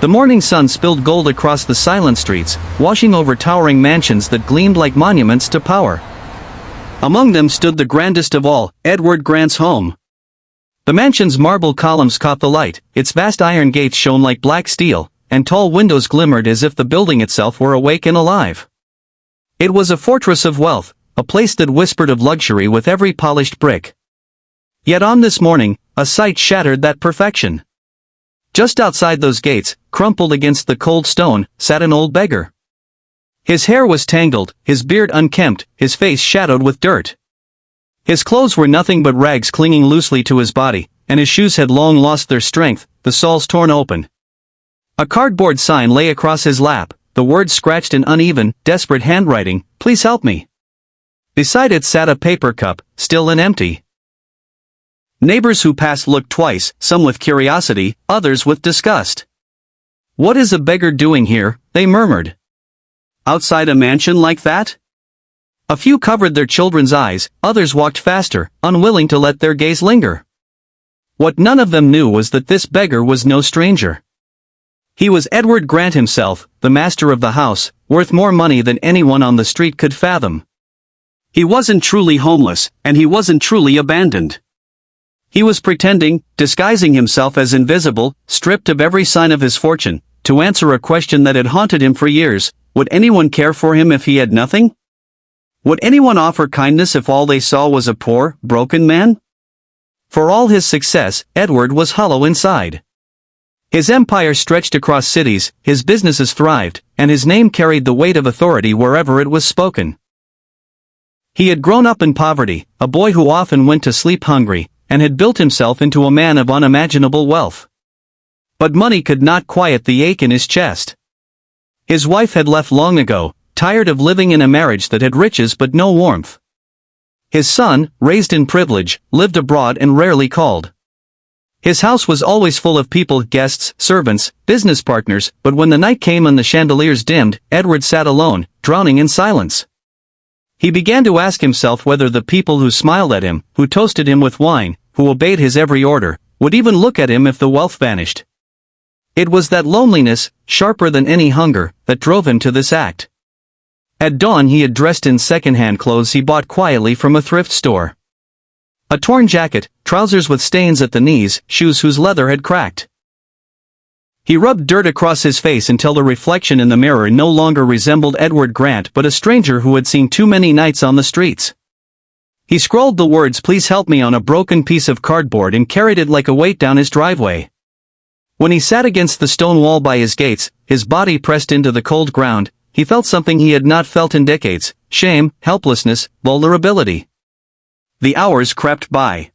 The morning sun spilled gold across the silent streets, washing over towering mansions that gleamed like monuments to power. Among them stood the grandest of all, Edward Grant's home. The mansion's marble columns caught the light, its vast iron gates shone like black steel, and tall windows glimmered as if the building itself were awake and alive. It was a fortress of wealth, a place that whispered of luxury with every polished brick. Yet on this morning, a sight shattered that perfection. Just outside those gates, crumpled against the cold stone, sat an old beggar. His hair was tangled, his beard unkempt, his face shadowed with dirt. His clothes were nothing but rags clinging loosely to his body, and his shoes had long lost their strength, the soles torn open. A cardboard sign lay across his lap, the words scratched in uneven, desperate handwriting, "Please help me." Beside it sat a paper cup, still and empty. Neighbors who passed looked twice, some with curiosity, others with disgust. "What is a beggar doing here?" they murmured. "Outside a mansion like that?" A few covered their children's eyes, others walked faster, unwilling to let their gaze linger. What none of them knew was that this beggar was no stranger. He was Edward Grant himself, the master of the house, worth more money than anyone on the street could fathom. He wasn't truly homeless, and he wasn't truly abandoned. He was pretending, disguising himself as invisible, stripped of every sign of his fortune, to answer a question that had haunted him for years: would anyone care for him if he had nothing? Would anyone offer kindness if all they saw was a poor, broken man? For all his success, Edward was hollow inside. His empire stretched across cities, his businesses thrived, and his name carried the weight of authority wherever it was spoken. He had grown up in poverty, a boy who often went to sleep hungry, and had built himself into a man of unimaginable wealth. But money could not quiet the ache in his chest. His wife had left long ago, tired of living in a marriage that had riches but no warmth. His son, raised in privilege, lived abroad and rarely called. His house was always full of people, guests, servants, business partners, but when the night came and the chandeliers dimmed, Edward sat alone, drowning in silence. He began to ask himself whether the people who smiled at him, who toasted him with wine, who obeyed his every order, would even look at him if the wealth vanished. It was that loneliness, sharper than any hunger, that drove him to this act. At dawn he had dressed in second-hand clothes he bought quietly from a thrift store. A torn jacket, trousers with stains at the knees, shoes whose leather had cracked. He rubbed dirt across his face until the reflection in the mirror no longer resembled Edward Grant but a stranger who had seen too many nights on the streets. He scrawled the words "Please help me" on a broken piece of cardboard and carried it like a weight down his driveway. When he sat against the stone wall by his gates, his body pressed into the cold ground, he felt something he had not felt in decades: shame, helplessness, vulnerability. The hours crept by.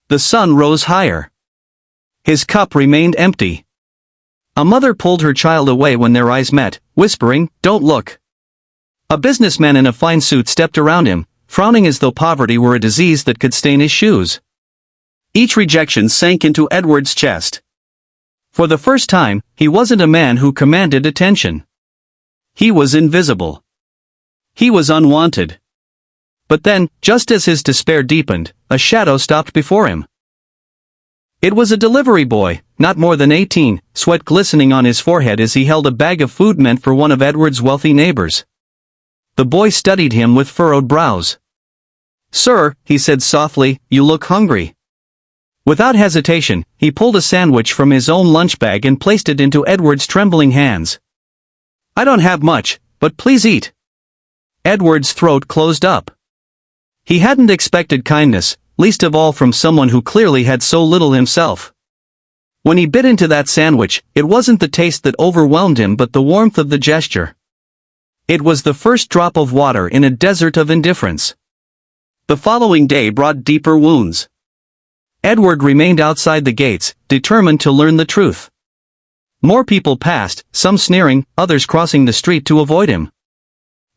The sun rose higher. His cup remained empty. A mother pulled her child away when their eyes met, whispering, "Don't look." A businessman in a fine suit stepped around him, frowning as though poverty were a disease that could stain his shoes. Each rejection sank into Edward's chest. For the first time, he wasn't a man who commanded attention. He was invisible. He was unwanted. But then, just as his despair deepened, a shadow stopped before him. It was a delivery boy, not more than 18, sweat glistening on his forehead as he held a bag of food meant for one of Edward's wealthy neighbors. The boy studied him with furrowed brows. "Sir," he said softly, "you look hungry." Without hesitation, he pulled a sandwich from his own lunch bag and placed it into Edward's trembling hands. "I don't have much, but please eat." Edward's throat closed up. He hadn't expected kindness, least of all from someone who clearly had so little himself. When he bit into that sandwich, it wasn't the taste that overwhelmed him but the warmth of the gesture. It was the first drop of water in a desert of indifference. The following day brought deeper wounds. Edward remained outside the gates, determined to learn the truth. More people passed, some sneering, others crossing the street to avoid him.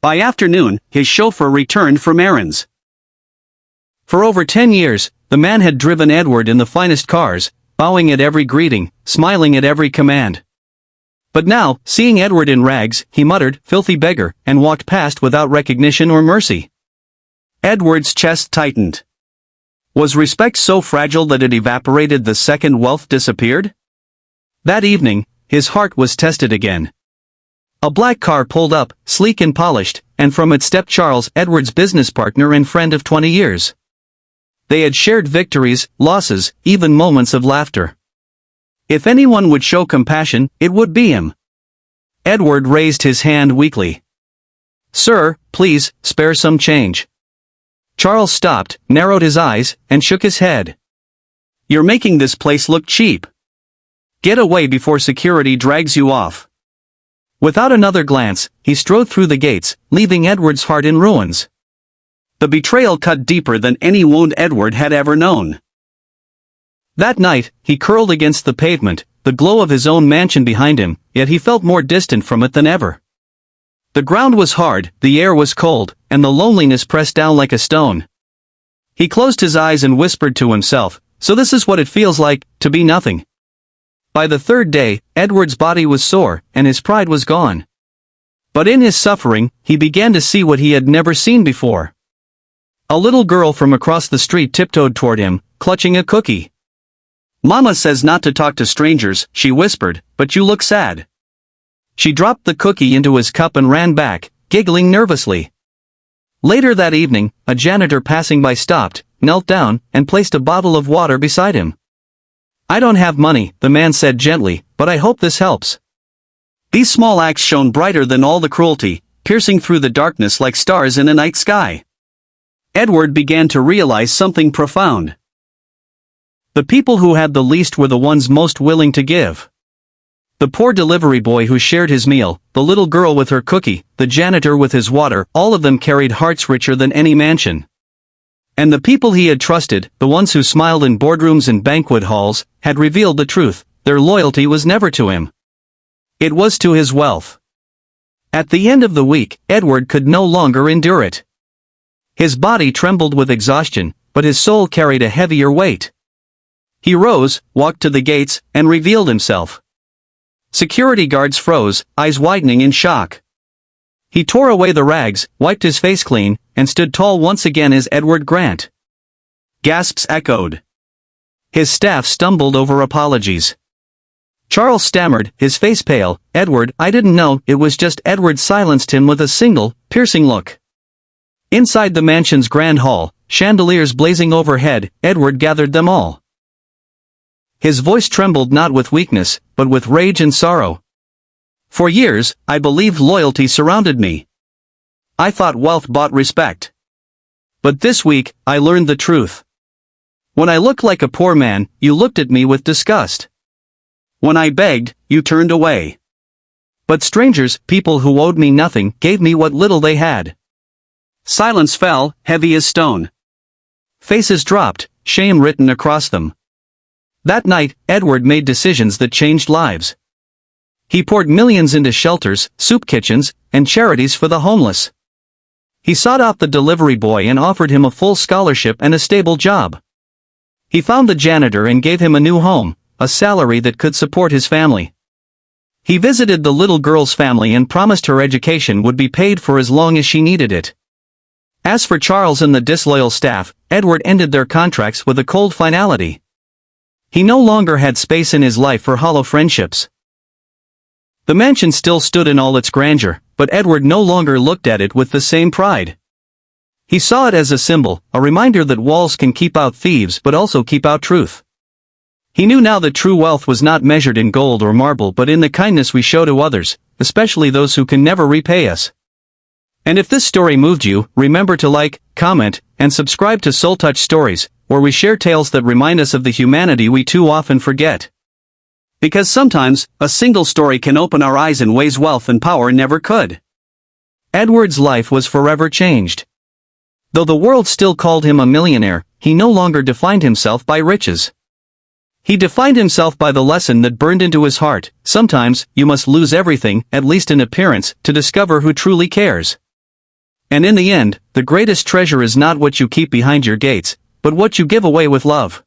By afternoon, his chauffeur returned from errands. For over 10 years, the man had driven Edward in the finest cars, bowing at every greeting, smiling at every command. But now, seeing Edward in rags, he muttered, "Filthy beggar," and walked past without recognition or mercy. Edward's chest tightened. Was respect so fragile that it evaporated the second wealth disappeared? That evening, his heart was tested again. A black car pulled up, sleek and polished, and from it stepped Charles, Edward's business partner and friend of 20 years. They had shared victories, losses, even moments of laughter. If anyone would show compassion, it would be him. Edward raised his hand weakly. "Sir, please, spare some change." Charles stopped, narrowed his eyes, and shook his head. "You're making this place look cheap. Get away before security drags you off." Without another glance, he strode through the gates, leaving Edward's heart in ruins. The betrayal cut deeper than any wound Edward had ever known. That night, he curled against the pavement, the glow of his own mansion behind him, yet he felt more distant from it than ever. The ground was hard, the air was cold, and the loneliness pressed down like a stone. He closed his eyes and whispered to himself, "So this is what it feels like, to be nothing." By the third day, Edward's body was sore, and his pride was gone. But in his suffering, he began to see what he had never seen before. A little girl from across the street tiptoed toward him, clutching a cookie. "Mama says not to talk to strangers," she whispered, "but you look sad." She dropped the cookie into his cup and ran back, giggling nervously. Later that evening, a janitor passing by stopped, knelt down, and placed a bottle of water beside him. "I don't have money," the man said gently, "but I hope this helps." These small acts shone brighter than all the cruelty, piercing through the darkness like stars in a night sky. Edward began to realize something profound. The people who had the least were the ones most willing to give. The poor delivery boy who shared his meal, the little girl with her cookie, the janitor with his water, all of them carried hearts richer than any mansion. And the people he had trusted, the ones who smiled in boardrooms and banquet halls, had revealed the truth: their loyalty was never to him. It was to his wealth. At the end of the week, Edward could no longer endure it. His body trembled with exhaustion, but his soul carried a heavier weight. He rose, walked to the gates, and revealed himself. Security guards froze, eyes widening in shock. He tore away the rags, wiped his face clean, and stood tall once again as Edward Grant. Gasps echoed. His staff stumbled over apologies. Charles stammered, his face pale, "Edward, I didn't know." It was just Edward silenced him with a single, piercing look. Inside the mansion's grand hall, chandeliers blazing overhead, Edward gathered them all. His voice trembled not with weakness, but with rage and sorrow. "For years, I believed loyalty surrounded me. I thought wealth bought respect. But this week, I learned the truth. When I looked like a poor man, you looked at me with disgust. When I begged, you turned away. But strangers, people who owed me nothing, gave me what little they had." Silence fell, heavy as stone. Faces dropped, shame written across them. That night, Edward made decisions that changed lives. He poured millions into shelters, soup kitchens, and charities for the homeless. He sought out the delivery boy and offered him a full scholarship and a stable job. He found the janitor and gave him a new home, a salary that could support his family. He visited the little girl's family and promised her education would be paid for as long as she needed it. As for Charles and the disloyal staff, Edward ended their contracts with a cold finality. He no longer had space in his life for hollow friendships. The mansion still stood in all its grandeur, but Edward no longer looked at it with the same pride. He saw it as a symbol, a reminder that walls can keep out thieves but also keep out truth. He knew now that true wealth was not measured in gold or marble but in the kindness we show to others, especially those who can never repay us. And if this story moved you, remember to like, comment, and subscribe to Soul Touch Stories, where we share tales that remind us of the humanity we too often forget. Because sometimes, a single story can open our eyes in ways wealth and power never could. Edward's life was forever changed. Though the world still called him a millionaire, he no longer defined himself by riches. He defined himself by the lesson that burned into his heart: sometimes, you must lose everything, at least in appearance, to discover who truly cares. And in the end, the greatest treasure is not what you keep behind your gates, but what you give away with love.